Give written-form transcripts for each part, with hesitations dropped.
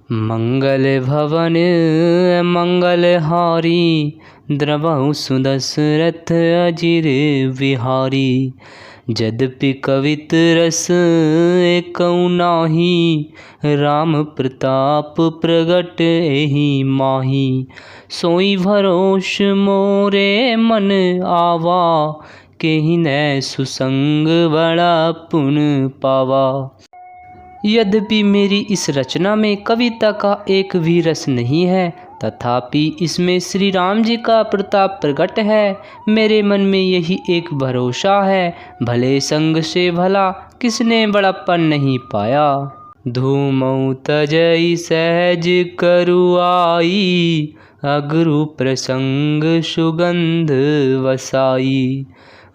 मंगल भवन मंगलहारी, द्रवहु सुदशरथ अजिर विहारी। यद्यपि कवित रस एकौ नाही, राम प्रताप प्रगट एहि माही। सोई भरोस मोरे मन आवा, केहि न सुसंग बड़ा पुन पावा। यद्यपि मेरी इस रचना में कविता का एक भी रस नहीं है, तथापि इसमें श्री राम जी का प्रताप प्रकट है। मेरे मन में यही एक भरोसा है, भले संग से भला किसने बड़प्पन नहीं पाया। धूमौ तजई सहज करुआई, अगरु प्रसंग सुगंध वसाई।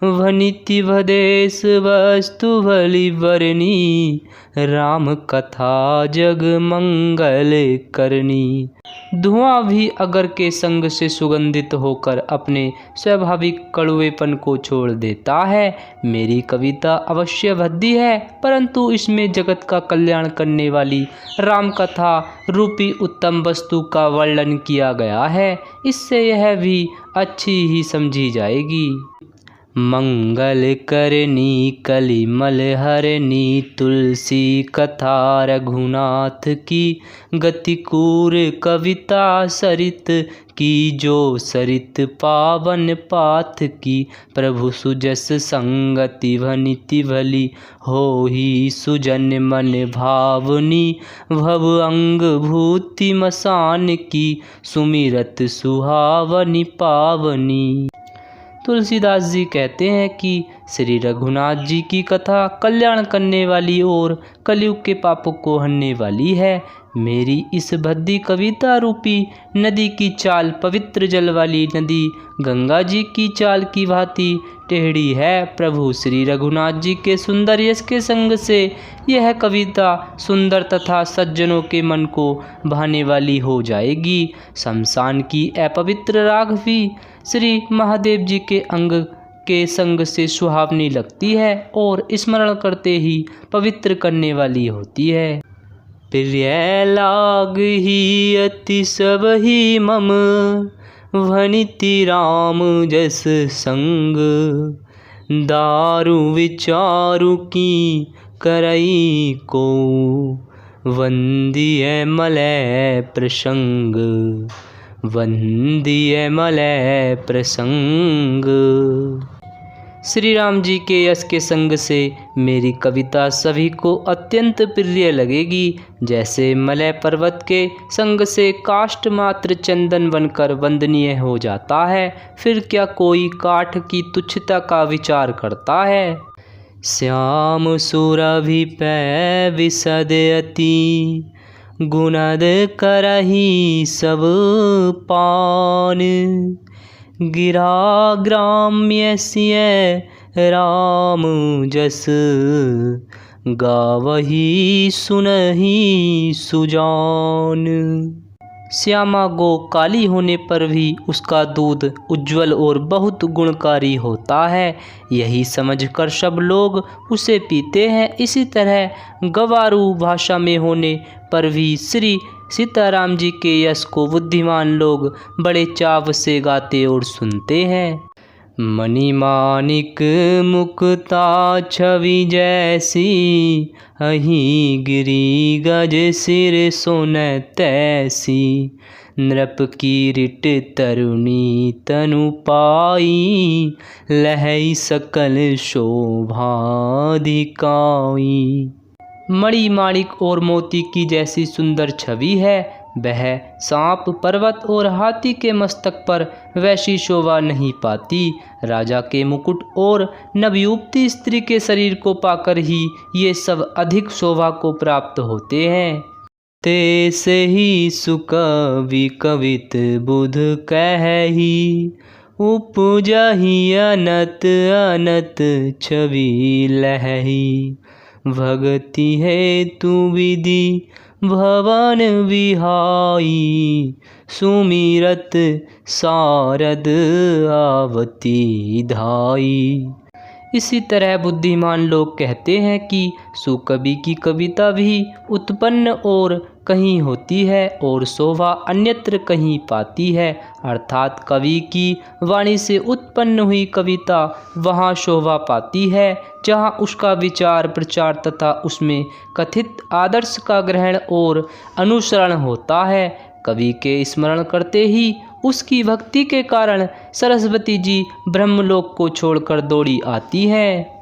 वनिति भदेश वस्तु भली बरनी, राम कथा जग मंगल करनी। धुआं भी अगर के संग से सुगंधित होकर अपने स्वाभाविक कड़वेपन को छोड़ देता है। मेरी कविता अवश्य भद्दी है, परंतु इसमें जगत का कल्याण करने वाली राम कथा रूपी उत्तम वस्तु का वर्णन किया गया है। इससे यह भी अच्छी ही समझी जाएगी। मंगल करनी कलिमल हरनी, तुलसी कथा रघुनाथ की। गतिकूर कविता सरित की, जो सरित पावन पाथ की। प्रभु सुजस संगति भनिति भली, होहि सुजन मन भावनी। भव अंग भूति मसान की, सुमिरत सुहावनी पावनी। तुलसीदास जी कहते हैं कि श्री रघुनाथ जी की कथा कल्याण करने वाली और कलयुग के पापों को हरने वाली है। मेरी इस भद्दी कविता रूपी नदी की चाल पवित्र जल वाली नदी गंगा जी की चाल की भांति टेढ़ी है। प्रभु श्री रघुनाथ जी के सुंदर यश के संग से यह कविता सुंदर तथा सज्जनों के मन को भाने वाली हो जाएगी। शमशान की अपवित्र राख भी श्री महादेव जी के अंग के संग से सुहावनी लगती है और स्मरण करते ही पवित्र करने वाली होती है। प्रिय लाग ही अति सब ही मम, वनिति राम जस संग। दारु विचारु की करई को, वंदिय मलय प्रसंग। वंदिय मलय प्रसंग। श्री राम जी के यश के संग से मेरी कविता सभी को अत्यंत प्रिय लगेगी। जैसे मलय पर्वत के संग से काष्ठ मात्र चंदन बनकर वंदनीय हो जाता है, फिर क्या कोई काठ की तुच्छता का विचार करता है। श्याम सुरभि पै विशद अति, गुणद करही सब पान। गिरा ग्राम्य सिय राम जस, गावही सुनही सुजान। श्यामा गो काली होने पर भी उसका दूध उज्जवल और बहुत गुणकारी होता है, यही समझकर सब लोग उसे पीते हैं। इसी तरह गवारू भाषा में होने पर भी श्री सीताराम जी के यश को बुद्धिमान लोग बड़े चाव से गाते और सुनते हैं। मणिमाणिक मुक्ता छवि जैसी, अहि गिरी गज सिर सोन तैसी। नृप कीरिट तरुणी तनु पाई, लहई सकल शोभा दिखाई। मणिमाणिक और मोती की जैसी सुंदर छवि है, वह सांप पर्वत और हाथी के मस्तक पर वैसी शोभा नहीं पाती। राजा के मुकुट और नवयुवती स्त्री के शरीर को पाकर ही ये सब अधिक शोभा को प्राप्त होते हैं। तेसे ही सुकवि कवित बुध कहही, उपजहि अनत अनत छवि लहही। भगति हेतु विधि भवन विहाई, सुमिरत सारद आवती धाई। इसी तरह बुद्धिमान लोग कहते हैं कि सुकवि की कविता भी उत्पन्न और कहीं होती है और शोभा अन्यत्र कहीं पाती है। अर्थात कवि की वाणी से उत्पन्न हुई कविता वहाँ शोभा पाती है जहाँ उसका विचार प्रचार तथा उसमें कथित आदर्श का ग्रहण और अनुसरण होता है। कवि के स्मरण करते ही उसकी भक्ति के कारण सरस्वती जी ब्रह्मलोक को छोड़कर दौड़ी आती हैं।